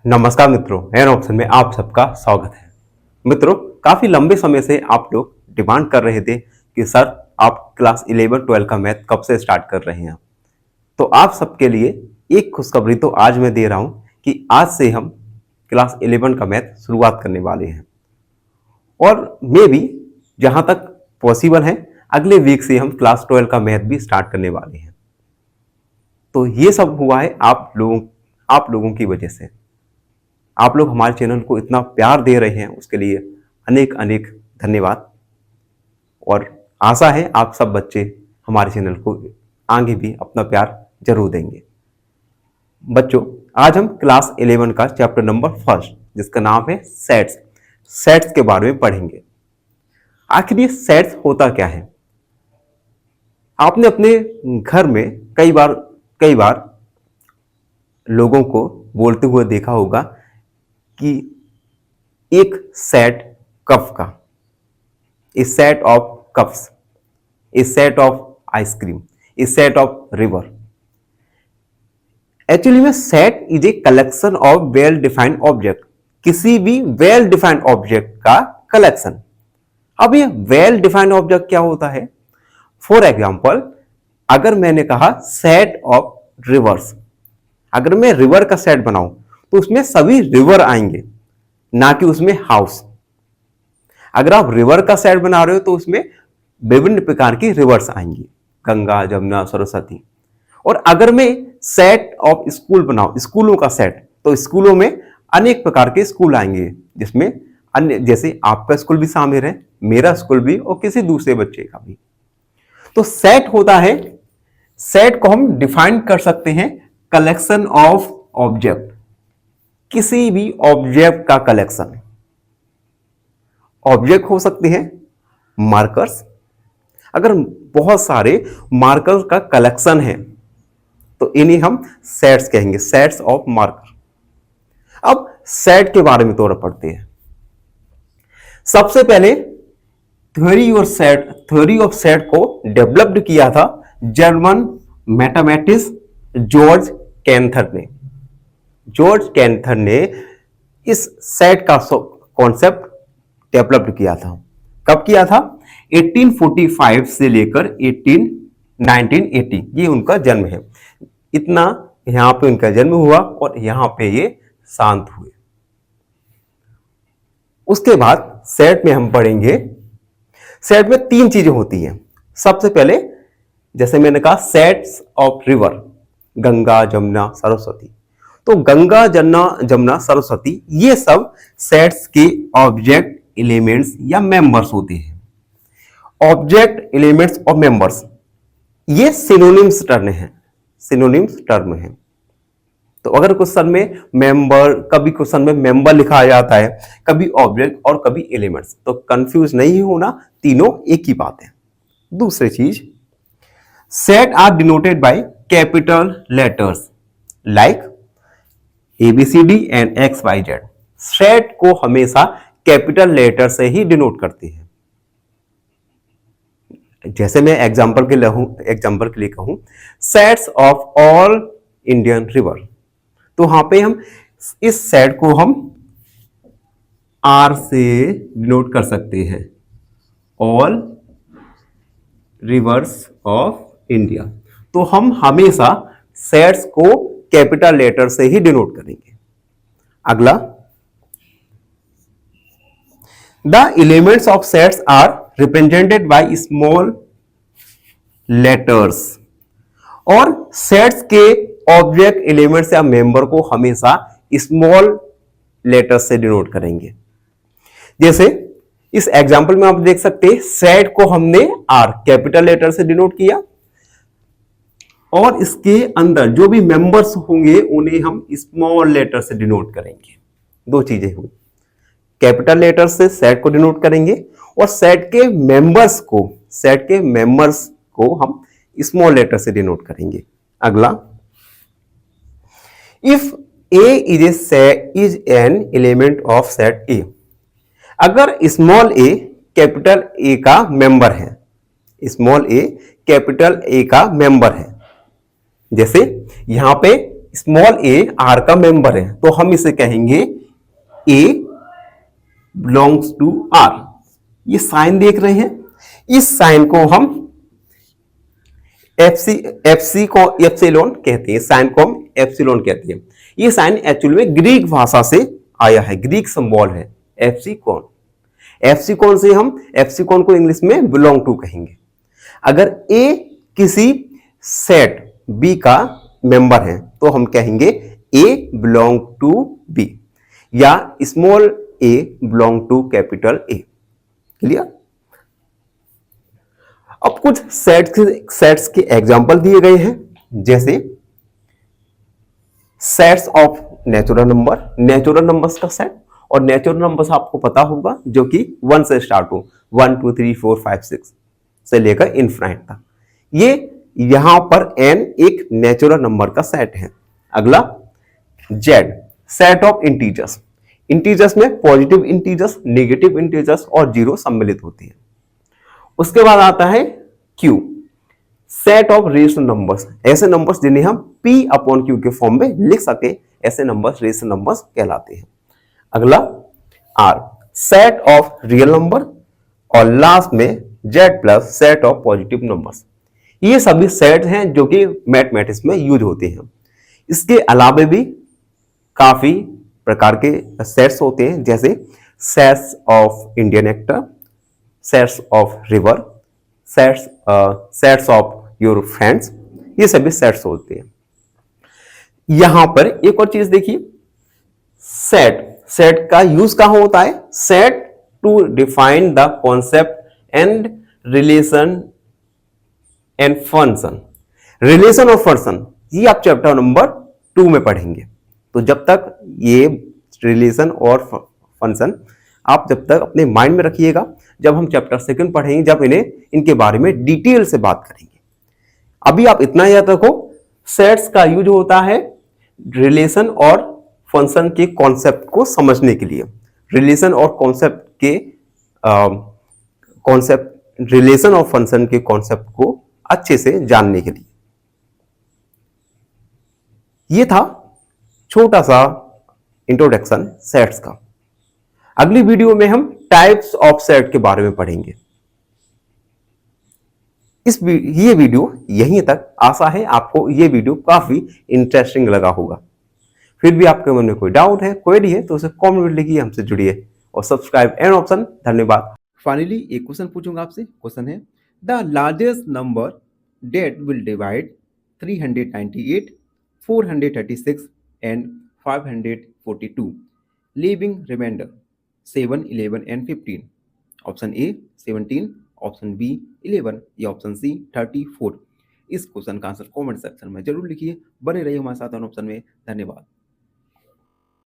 नमस्कार मित्रों, an option में आप सबका स्वागत है। मित्रों, काफी लंबे समय से आप लोग डिमांड कर रहे थे कि सर आप क्लास 11 12 का मैथ कब से स्टार्ट कर रहे हैं। तो आप सबके लिए एक खुशखबरी तो आज मैं दे रहा हूं कि आज से हम क्लास 11 का मैथ शुरुआत करने वाले हैं और मे भी जहां तक पॉसिबल है अगले वीक से हम क्लास 12 का मैथ भी स्टार्ट करने वाले हैं। तो ये सब हुआ है आप लोगों की वजह से। आप लोग हमारे चैनल को इतना प्यार दे रहे हैं, उसके लिए अनेक अनेक धन्यवाद। और आशा है आप सब बच्चे हमारे चैनल को आगे भी अपना प्यार जरूर देंगे। बच्चों, आज हम क्लास 11 का चैप्टर नंबर फर्स्ट, जिसका नाम है सेट्स के बारे में पढ़ेंगे। आखिर ये सेट्स होता क्या है? आपने अपने घर में कई बार लोगों को बोलते हुए देखा होगा कि एक सेट कप का, a set of cups, a set of ice cream, a set of river. Actually में set is a collection of well defined object, किसी भी वेल डिफाइंड ऑब्जेक्ट का कलेक्शन। अब ये वेल डिफाइंड ऑब्जेक्ट क्या होता है? फॉर एग्जाम्पल, अगर मैंने कहा सेट ऑफ रिवर्स, अगर मैं रिवर का सेट बनाऊं तो उसमें सभी रिवर आएंगे, ना कि उसमें हाउस। अगर आप रिवर का सेट बना रहे हो तो उसमें विभिन्न प्रकार की रिवर्स आएंगी, गंगा, जमुना, सरस्वती। और अगर मैं सेट ऑफ स्कूल बनाऊं, स्कूलों का सेट, तो स्कूलों में अनेक प्रकार के स्कूल आएंगे, जिसमें अन्य, जैसे आपका स्कूल भी शामिल है, मेरा स्कूल भी, और किसी दूसरे बच्चे का भी। तो सेट होता है, सेट को हम डिफाइन कर सकते हैं कलेक्शन ऑफ ऑब्जेक्ट, किसी भी ऑब्जेक्ट का कलेक्शन। ऑब्जेक्ट हो सकते हैं मार्कर्स, अगर बहुत सारे मार्कर्स का कलेक्शन है तो इन्हें हम सेट्स कहेंगे, सेट्स ऑफ मार्कर। अब सेट के बारे में थोड़ा पढ़ते हैं। सबसे पहले थ्योरी ऑफ सेट को डेवलप्ड किया था जर्मन मैथमेटिक्स जॉर्ज कैंथर ने। जॉर्ज कैंथर ने इस सेट का कॉन्सेप्ट डेवलप किया था। कब किया था? 1845 से लेकर 1980, ये उनका जन्म है। इतना यहां पे उनका जन्म हुआ और यहां पे ये शांत हुए। उसके बाद सेट में हम पढ़ेंगे, सेट में तीन चीजें होती हैं। सबसे पहले, जैसे मैंने कहा, sets of river, Ganga, Jamuna, Saraswati. तो गंगा, जमुना, सरस्वती, ये सब सेट्स के ऑब्जेक्ट, एलिमेंट्स या मेंबर्स होते हैं। ऑब्जेक्ट, एलिमेंट्स और मेंबर्स, ये सिनोनिम्स टर्म है। तो अगर क्वेश्चन में कभी क्वेश्चन में मेंबर लिखा जाता है, कभी ऑब्जेक्ट और कभी एलिमेंट्स, तो कंफ्यूज नहीं होना, तीनों एक ही बात है। दूसरी चीज, set are denoted by capital letters like ABCD and XYZ। Set को हमेशा कैपिटल लेटर से ही डिनोट करते हैं। जैसे मैं एग्जांपल के लिए कहूं, sets of all Indian river, तो वहां पे हम इस सेट को हम R से डिनोट कर सकते हैं, ऑल रिवर्स ऑफ इंडिया। तो हम हमेशा सेट्स को कैपिटल लेटर से ही डिनोट करेंगे। अगला, the elements of sets are represented by small letters. और सेट्स के ऑब्जेक्ट, एलिमेंट्स या मेंबर को हमेशा स्मॉल लेटर से डिनोट करेंगे। जैसे इस एग्जांपल में आप देख सकते हैं, सेट को हमने R कैपिटल लेटर से डिनोट किया और इसके अंदर जो भी मेंबर्स होंगे उन्हें हम स्मॉल लेटर से डिनोट करेंगे। दो चीजें हुई, कैपिटल लेटर से सेट को डिनोट करेंगे और सेट के मेंबर्स को हम स्मॉल लेटर से डिनोट करेंगे। अगला, if A is an element of set A, अगर स्मॉल a कैपिटल A का मेंबर है, स्मॉल a कैपिटल A का मेंबर है, जैसे यहां पे स्मॉल ए आर का मेंबर है, तो हम इसे कहेंगे ए बिलोंग्स टू आर। ये साइन देख रहे हैं, इस साइन को हम एफसी को एप्सिलॉन कहते हैं, साइन को हम एप्सिलॉन कहते हैं। ये साइन एक्चुअली में ग्रीक भाषा से आया है, ग्रीक सिंबल है एप्सिकॉन। एप्सिकॉन से हम एप्सिकॉन को इंग्लिश में बिलोंग टू कहेंगे। अगर ए किसी सेट बी का मेंबर है तो हम कहेंगे ए बिलोंग टू बी, या small A belong to capital A. Clear? अब कुछ सेट्स के एग्जांपल दिए गए हैं, जैसे sets of natural number, natural numbers का सेट। और नेचुरल नंबर्स आपको पता होगा जो कि 1 से स्टार्ट हो, 1 2 3 4 5 6 से लेकर इनफाइनाइट तक। ये यहां पर n एक नेचुरल नंबर का सेट है। अगला Z, set of integers. Integers में पॉजिटिव इंटीजर्स, नेगेटिव इंटीजर्स और जीरो सम्मिलित होती है। उसके बाद आता है Q, set of rational numbers, ऐसे नंबर्स जिन्हें हम P अपॉन Q के फॉर्म में लिख सके, ऐसे नंबर्स रेशनल नंबर्स कहलाते हैं। अगला R, set of real number. और लास्ट में Z plus, set of positive numbers. ये सभी सेट हैं जो कि मैथमेटिक्स में यूज होते हैं। इसके अलावा भी काफी प्रकार के सेट्स होते हैं, जैसे sets of Indian actor, sets of river, sets of your friends, ये सभी सेट्स होते हैं। यहां पर एक और चीज देखिए, सेट का यूज कहां होता है? Set to define the concept and relation and function. Relation और फंक्शन ये आप चैप्टर नंबर 2 में पढ़ेंगे। तो जब तक ये रिलेशन और फंक्शन आप जब तक अपने माइंड में रखिएगा, जब हम चैप्टर 2 पढ़ेंगे, जब इनके बारे में डिटेल से बात करेंगे। अभी आप इतना याद रखो, सेट्स का यूज होता है रिलेशन और फंक्शन के कॉन्सेप्ट को समझने के लिए, रिलेशन और रिलेशन और फंक्शन के कॉन्सेप्ट को अच्छे से जानने के लिए। यह था छोटा सा इंट्रोडक्शन सेट्स का। अगली वीडियो में हम टाइप्स ऑफ सेट के बारे में पढ़ेंगे। ये वीडियो यहीं तक। आशा है आपको ये वीडियो काफी इंटरेस्टिंग लगा होगा। फिर भी आपके मन में कोई डाउट है, क्वेरी है, तो उसे कमेंट में लिखिए, हमसे जुड़िए और सब्सक्राइब एंड ऑप्शन। धन्यवाद। फाइनली एक क्वेश्चन पूछूंगा आपसे। क्वेश्चन है, the largest number that will divide 398, 436 and 542, leaving remainder 7, 11 and 15। Option A 17, option B 11 या ऑप्शन सी 34। इस क्वेश्चन का आंसर कमेंट सेक्शन में जरूर लिखिए। बने रहिए हमारे साथ ऑप्शन में। धन्यवाद।